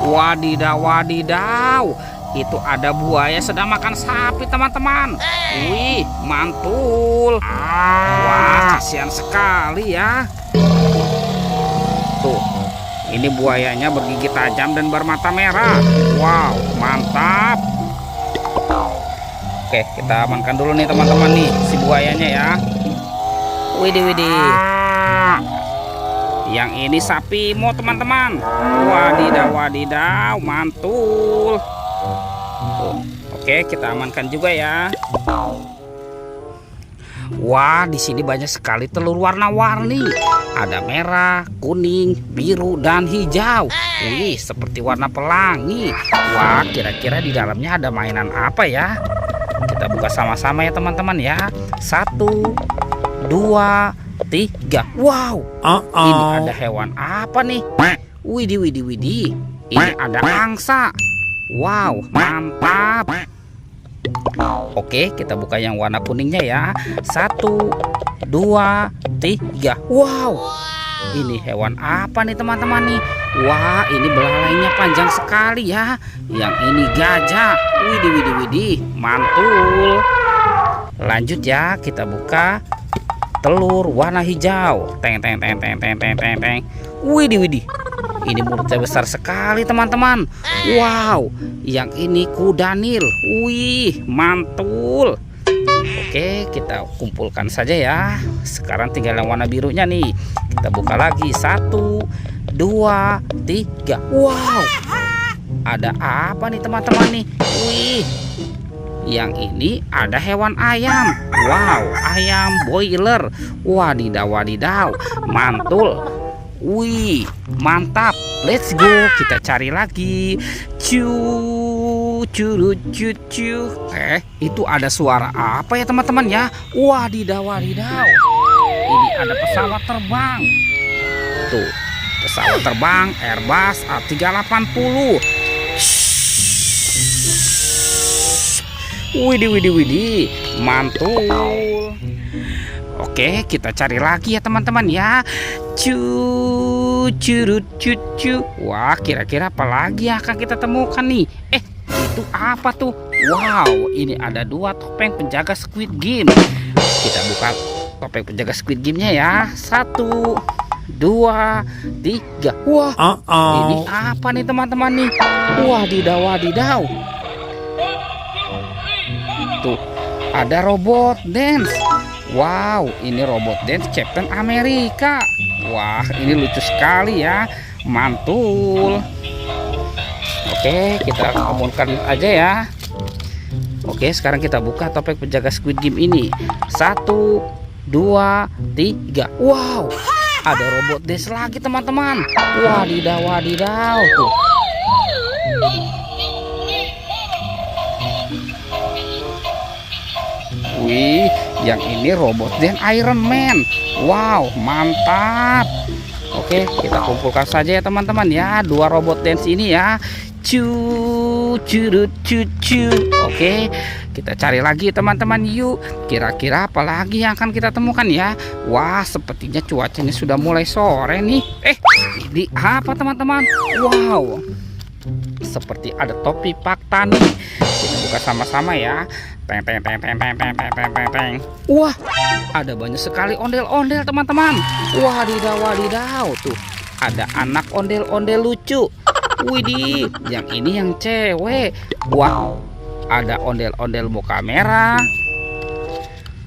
Wadidaw, wadidaw. Itu ada buaya sedang makan sapi, teman-teman. Wih, mantul. Wah, kasihan sekali ya. Tuh, ini buayanya bergigi tajam dan bermata merah. Wow, mantap. Oke, kita amankan dulu nih teman-teman nih si buayanya ya. Widih, widih. Yang ini sapi mau teman-teman. Wadidaw, wadidaw, mantul. Tuh, oke, kita amankan juga ya. Wah, di sini banyak sekali telur warna-warni. Ada merah, kuning, biru, dan hijau. Wih, seperti warna pelangi. Wah, kira-kira di dalamnya ada mainan apa ya? Kita buka sama-sama ya teman-teman ya. 1, 2, 3. Wow, ini ada hewan apa nih? Widih, widih, widih. Ini ada angsa. Wow, mantap. Oke, kita buka yang warna kuningnya ya. 1, 2, 3. Wow, ini hewan apa nih teman-teman nih? Wah, ini belalainya panjang sekali ya. Yang ini gajah. Widih, widih, widih, mantul. Lanjut ya, kita buka telur warna hijau. Teng, teng, teng, teng, teng, teng, teng, teng. Widih, widih. Ini mulutnya besar sekali teman-teman. Wow, yang ini kuda Nil. Wih, mantul. Oke, kita kumpulkan saja ya. Sekarang tinggal yang warna birunya nih. Kita buka lagi. 1, 2, 3. Wow, ada apa nih teman-teman nih? Wih, yang ini ada hewan ayam. Wow, ayam boiler. Wadidaw, wadidaw, mantul. Wih, mantap. Let's go, kita cari lagi. Curut, cucu. Itu ada suara apa ya teman-teman ya? Wadidaw, wadidaw. Ini ada pesawat terbang. Tuh, pesawat terbang Airbus A380. Widih, widih, widih, mantul. Oke, kita cari lagi ya teman-teman ya. Curut, cucu. Wah, kira-kira apa lagi yang akan kita temukan nih? Itu apa tuh? Wow, ini ada 2 topeng penjaga Squid Game. Kita buka topeng penjaga Squid Game-nya ya. 1, 2, 3. Wah, ini apa nih teman-teman nih? Wadidaw, wadidaw. Tuh, ada robot dance. Wow, ini robot dance Captain America. Wah, ini lucu sekali ya. Mantul. Oke, kita kumpulkan aja ya. Oke, sekarang kita buka topeng penjaga Squid Game ini. 1, 2, 3. Wow, ada robot dance lagi teman-teman. Wadidaw, wadidaw. Tuh. Wih, yang ini robot dan Iron Man. Wow, mantap. Oke, kita kumpulkan saja ya teman-teman ya. 2 robot dance ini ya. Curut, cucu. Oke, kita cari lagi teman-teman yuk. Kira-kira apa lagi yang akan kita temukan ya? Wah, sepertinya cuacanya sudah mulai sore nih. Ini apa teman-teman? Wow, seperti ada topi Pak Tani. Kita buka sama-sama ya. Teng, teng, teng, teng, teng, teng, teng, teng, teng, teng. Wah, ada banyak sekali ondel-ondel teman-teman. Wadidaw, wadidaw. Tuh, ada anak ondel-ondel lucu. Widih, yang ini yang cewek. Wow, ada ondel-ondel muka merah,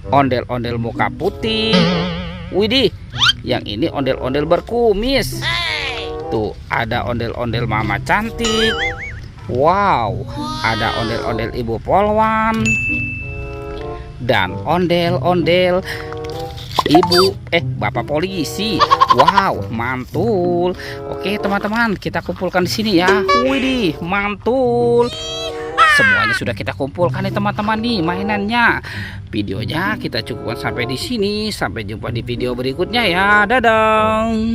ondel-ondel muka putih. Widih, yang ini ondel-ondel berkumis. Tuh, ada ondel-ondel mama cantik. Wow, ada ondel-ondel ibu polwan dan ondel-ondel ibu bapak polisi. Wow, mantul. Oke teman-teman, kita kumpulkan di sini ya. Widih, mantul. Semuanya sudah kita kumpulkan nih teman-teman nih mainannya. Videonya kita cukupkan sampai di sini. Sampai jumpa di video berikutnya ya. Dadah.